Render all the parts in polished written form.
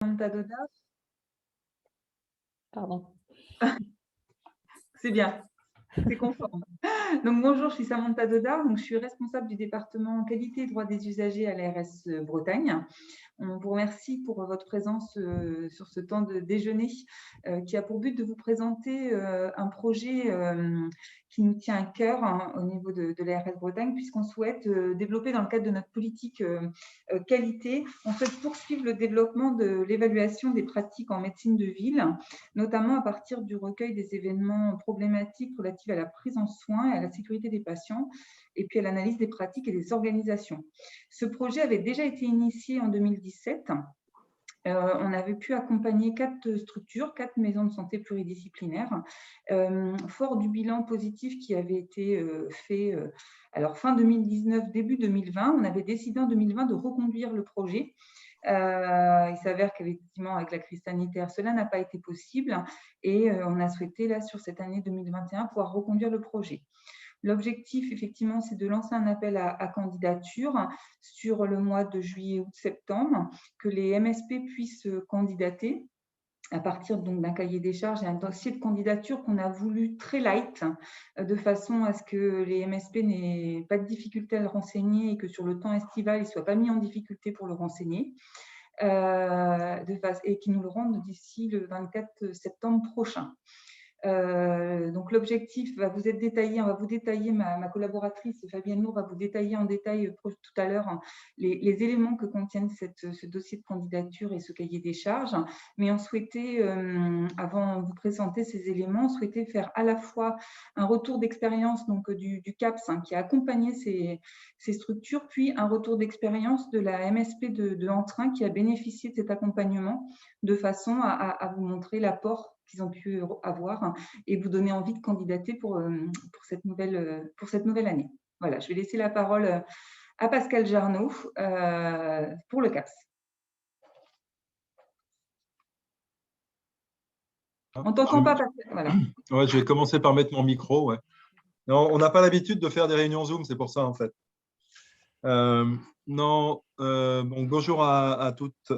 Samantha Doda. Pardon. C'est bien, c'est conforme. Donc bonjour, je suis Samantha Dodard, donc je suis responsable du département qualité et droits des usagers à l'ARS Bretagne. On vous remercie pour votre présence sur ce temps de déjeuner qui a pour but de vous présenter un projet qui nous tient à cœur au niveau de l'ARS Bretagne, puisqu'on souhaite développer dans le cadre de notre politique qualité, on souhaite poursuivre le développement de l'évaluation des pratiques en médecine de ville, notamment à partir du recueil des événements problématiques relatifs à la prise en soins et à la sécurité des patients, et puis à l'analyse des pratiques et des organisations. Ce projet avait déjà été initié en 2017. On avait pu accompagner 4 structures, 4 maisons de santé pluridisciplinaires. Fort du bilan positif qui avait été fait alors fin 2019, début 2020, on avait décidé en 2020 de reconduire le projet. Il s'avère qu'effectivement, avec la crise sanitaire, cela n'a pas été possible et on a souhaité, là, sur cette année 2021, pouvoir reconduire le projet. L'objectif, effectivement, c'est de lancer un appel à candidature sur le mois de juillet, août, septembre, que les MSP puissent candidater à partir donc d'un cahier des charges et un dossier de candidature qu'on a voulu très light, de façon à ce que les MSP n'aient pas de difficulté à le renseigner et que sur le temps estival, ils ne soient pas mis en difficulté pour le renseigner. Et qui nous le rendent d'ici le 24 septembre prochain. Donc l'objectif va vous être détaillé, on va vous détailler, ma collaboratrice Fabienne Lourd va vous détailler en détail tout à l'heure les éléments que contiennent ce dossier de candidature et ce cahier des charges. Mais on souhaitait, avant de vous présenter ces éléments, on souhaitait faire à la fois un retour d'expérience donc du CAPS qui a accompagné ces structures, puis un retour d'expérience de la MSP de Antrin qui a bénéficié de cet accompagnement, de façon à vous montrer l'apport qu'ils ont pu avoir et vous donner envie de candidater pour cette nouvelle année. Voilà, je vais laisser la parole à Pascal Jarnot pour le CAPS. On ne t'entend pas, Pascal. Voilà. Ouais, je vais commencer par mettre mon micro. Ouais. Non, on n'a pas l'habitude de faire des réunions Zoom, c'est pour ça en fait. Bon, bonjour à toutes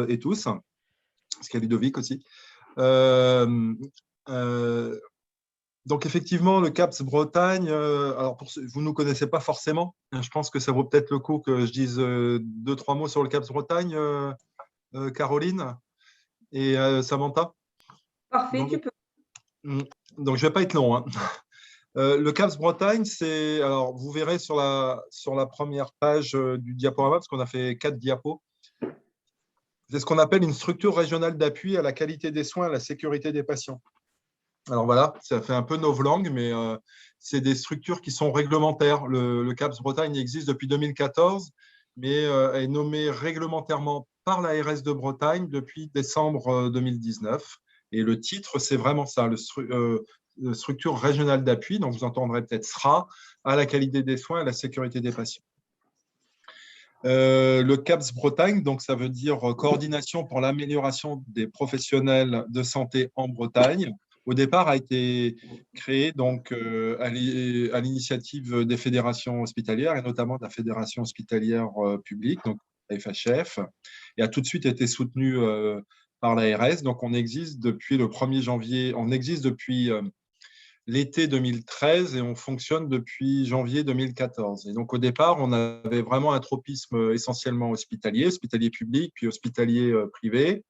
et tous, parce qu'il y a Ludovic aussi. Donc effectivement, le CAPS Bretagne, alors vous ne nous connaissez pas forcément, je pense que ça vaut peut-être le coup que je dise 2-3 mots sur le CAPS Bretagne, Caroline et Samantha. Parfait, donc, tu peux. Donc je ne vais pas être long. Hein. Le CAPS Bretagne, alors vous verrez sur la première page du diaporama, parce qu'on a fait 4 diapos, c'est ce qu'on appelle une structure régionale d'appui à la qualité des soins et à la sécurité des patients. Alors voilà, ça fait un peu novlangue, mais c'est des structures qui sont réglementaires. Le CAPS Bretagne existe depuis 2014, mais est nommé réglementairement par l'ARS de Bretagne depuis décembre 2019. Et le titre, c'est vraiment ça, le structure régionale d'appui, donc vous entendrez peut-être SRA, à la qualité des soins et à la sécurité des patients. Le CAPS Bretagne, donc ça veut dire coordination pour l'amélioration des professionnels de santé en Bretagne. Au départ, a été créé donc à l'initiative des fédérations hospitalières et notamment de la fédération hospitalière publique, donc la FHF, et a tout de suite été soutenu par l'ARS. Donc on existe depuis le 1er janvier, on existe depuis l'été 2013 et on fonctionne depuis janvier 2014. Et donc, au départ, on avait vraiment un tropisme essentiellement hospitalier public, puis hospitalier privé.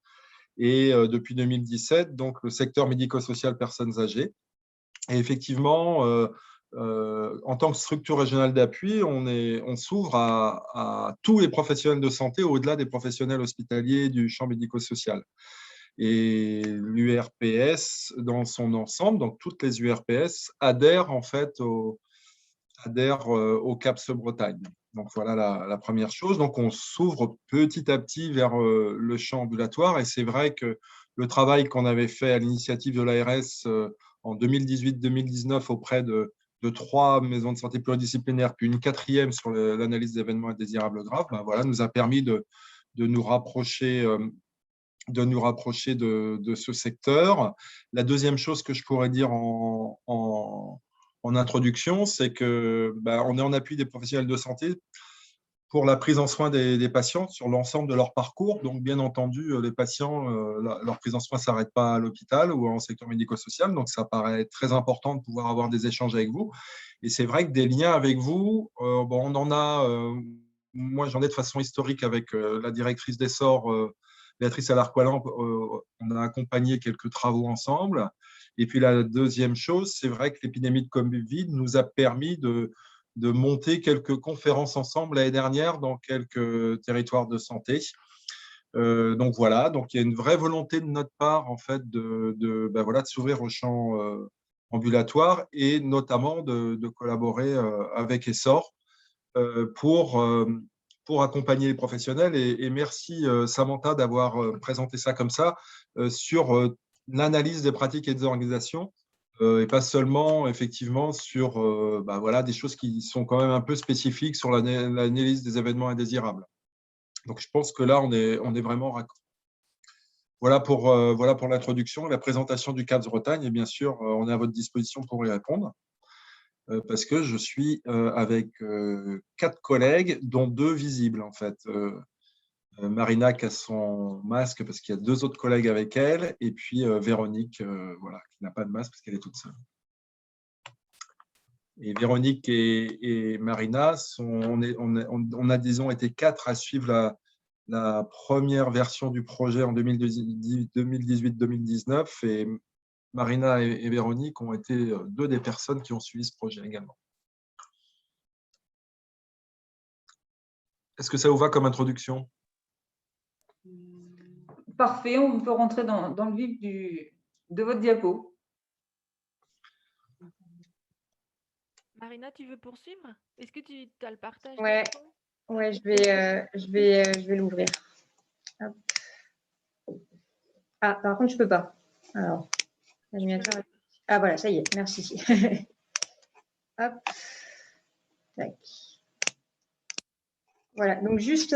Et depuis 2017, donc le secteur médico-social personnes âgées. Et effectivement, en tant que structure régionale d'appui, on s'ouvre à tous les professionnels de santé au-delà des professionnels hospitaliers du champ médico-social. Et l'URPS dans son ensemble, donc toutes les URPS adhèrent en fait au CAPS Bretagne. Donc voilà la première chose. Donc on s'ouvre petit à petit vers le champ ambulatoire et c'est vrai que le travail qu'on avait fait à l'initiative de l'ARS en 2018-2019 auprès de 3 maisons de santé pluridisciplinaires, puis une 4e sur l'analyse d'événements indésirables graves, voilà, nous a permis de nous rapprocher de ce secteur. La deuxième chose que je pourrais dire en introduction, c'est que on est en appui des professionnels de santé pour la prise en soin des patients sur l'ensemble de leur parcours. Donc, bien entendu, les patients, leur prise en soin ne s'arrête pas à l'hôpital ou en secteur médico-social. Donc, ça paraît très important de pouvoir avoir des échanges avec vous. Et c'est vrai que des liens avec vous, bon, on en a, moi j'en ai de façon historique avec la directrice d'Essor, Béatrice Alarcoalan, on a accompagné quelques travaux ensemble. Et puis la deuxième chose, c'est vrai que l'épidémie de Covid nous a permis de monter quelques conférences ensemble l'année dernière dans quelques territoires de santé. Donc voilà, donc il y a une vraie volonté de notre part en fait ben voilà, de s'ouvrir au champ ambulatoire et notamment de collaborer avec Essor pour accompagner les professionnels. Et merci Samantha d'avoir présenté ça comme ça sur l'analyse des pratiques et des organisations. Et pas seulement effectivement sur ben voilà, des choses qui sont quand même un peu spécifiques sur l'analyse des événements indésirables. Donc je pense que là, on est vraiment raccord. Voilà pour l'introduction et la présentation du CAPS Bretagne. Et bien sûr, on est à votre disposition pour y répondre parce que je suis avec 4 collègues, dont 2 visibles en fait. Marina qui a son masque parce qu'il y a 2 autres collègues avec elle, et puis Véronique voilà, qui n'a pas de masque parce qu'elle est toute seule. Et Véronique et Marina, on a disons été 4 à suivre la première version du projet en 2018-2019, et Marina et Véronique ont été 2 des personnes qui ont suivi ce projet également. Est-ce que ça vous va comme introduction? Parfait, on peut rentrer dans le vif de votre diapo. Marina, tu veux poursuivre? Est-ce que tu as le partage? Ouais, je vais l'ouvrir. Ah, par contre, je ne peux pas. Alors, l'animateur. Ah, voilà, ça y est, merci. Hop. Tac. Voilà, donc juste,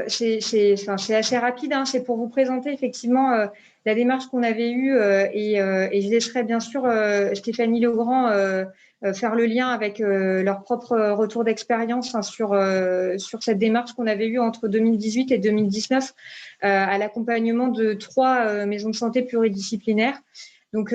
c'est assez rapide, hein, c'est pour vous présenter effectivement la démarche qu'on avait eue et je laisserai bien sûr Stéphanie Legrand faire le lien avec leur propre retour d'expérience hein, sur cette démarche qu'on avait eue entre 2018 et 2019 à l'accompagnement de 3 maisons de santé pluridisciplinaires. Donc,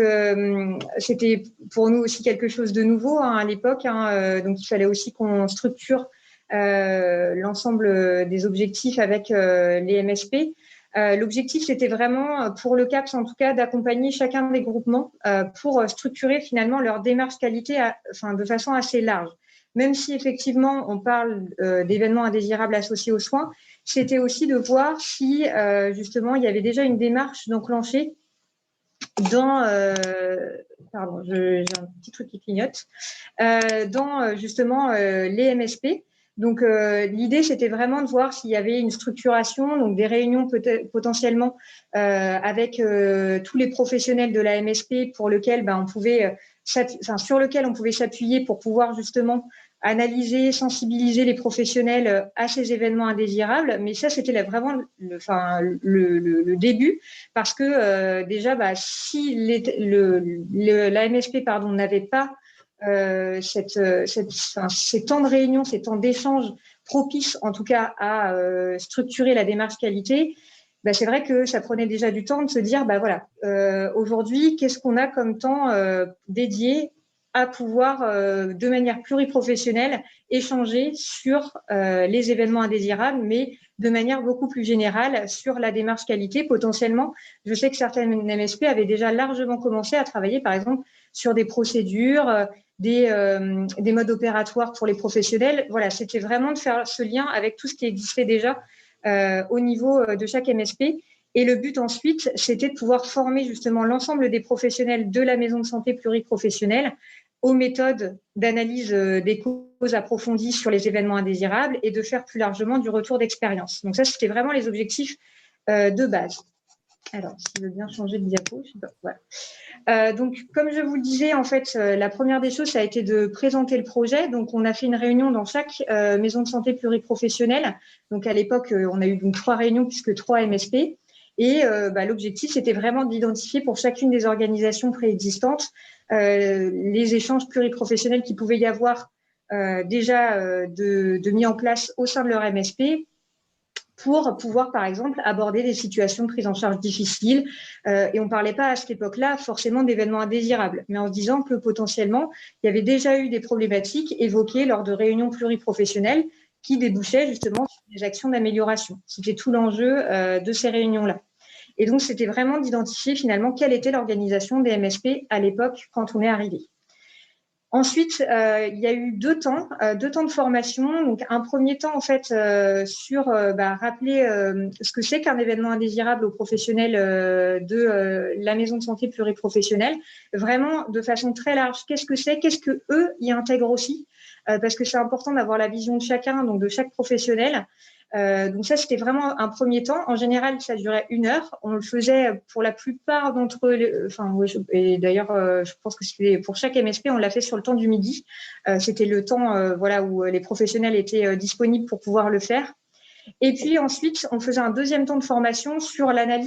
c'était pour nous aussi quelque chose de nouveau hein, à l'époque. Hein, donc, il fallait aussi qu'on structure l'ensemble des objectifs avec les MSP. L'objectif, c'était vraiment, pour le CAPS en tout cas, d'accompagner chacun des groupements pour structurer finalement leur démarche qualité de façon assez large. Même si effectivement, on parle d'événements indésirables associés aux soins, c'était aussi de voir si justement, il y avait déjà une démarche d'enclencher dans… pardon, j'ai un petit truc qui clignote. Dans justement les MSP. Donc, l'idée, c'était vraiment de voir s'il y avait une structuration, donc des réunions potentiellement avec tous les professionnels de la MSP pour lequel on pouvait, sur lequel on pouvait s'appuyer pour pouvoir justement analyser, sensibiliser les professionnels à ces événements indésirables. Mais ça, c'était vraiment le début parce que déjà, si la MSP n'avait pas ces temps de réunion, ces temps d'échange propices en tout cas à structurer la démarche qualité, c'est vrai que ça prenait déjà du temps de se dire, voilà, aujourd'hui, qu'est-ce qu'on a comme temps dédié à pouvoir, de manière pluriprofessionnelle, échanger sur les événements indésirables, mais de manière beaucoup plus générale sur la démarche qualité. Potentiellement, je sais que certaines MSP avaient déjà largement commencé à travailler, par exemple, sur des procédures, des modes opératoires pour les professionnels. Voilà, c'était vraiment de faire ce lien avec tout ce qui existait déjà au niveau de chaque MSP. Et le but ensuite, c'était de pouvoir former justement l'ensemble des professionnels de la maison de santé pluriprofessionnelle aux méthodes d'analyse des causes approfondies sur les événements indésirables et de faire plus largement du retour d'expérience. Donc ça, c'était vraiment les objectifs de base. Alors, si je veux bien changer de diapo, je sais pas. Voilà. Donc, comme je vous le disais, en fait, la première des choses, ça a été de présenter le projet. Donc, on a fait une réunion dans chaque maison de santé pluriprofessionnelle. Donc, à l'époque, on a eu donc 3 réunions puisque 3 MSP. Et l'objectif, c'était vraiment d'identifier pour chacune des organisations préexistantes les échanges pluriprofessionnels qu'il pouvait y avoir de mis en place au sein de leur MSP pour pouvoir, par exemple, aborder des situations de prise en charge difficiles. Et on ne parlait pas à cette époque-là forcément d'événements indésirables, mais en se disant que potentiellement, il y avait déjà eu des problématiques évoquées lors de réunions pluriprofessionnelles qui débouchaient justement sur des actions d'amélioration. C'était tout l'enjeu de ces réunions-là. Et donc, c'était vraiment d'identifier finalement quelle était l'organisation des MSP à l'époque quand on est arrivé. Ensuite, il y a eu deux temps de formation. Donc, un premier temps, en fait, sur rappeler ce que c'est qu'un événement indésirable aux professionnels de la maison de santé pluriprofessionnelle. Vraiment, de façon très large, qu'est-ce que c'est? Qu'est-ce que eux y intègrent aussi? Parce que c'est important d'avoir la vision de chacun, donc de chaque professionnel. Donc ça, c'était vraiment un premier temps. En général, ça durait 1 heure. On le faisait pour la plupart d'entre eux. Et d'ailleurs, je pense que c'était pour chaque MSP, on l'a fait sur le temps du midi. C'était le temps, où les professionnels étaient disponibles pour pouvoir le faire. Et puis ensuite, on faisait un deuxième temps de formation sur l'analyse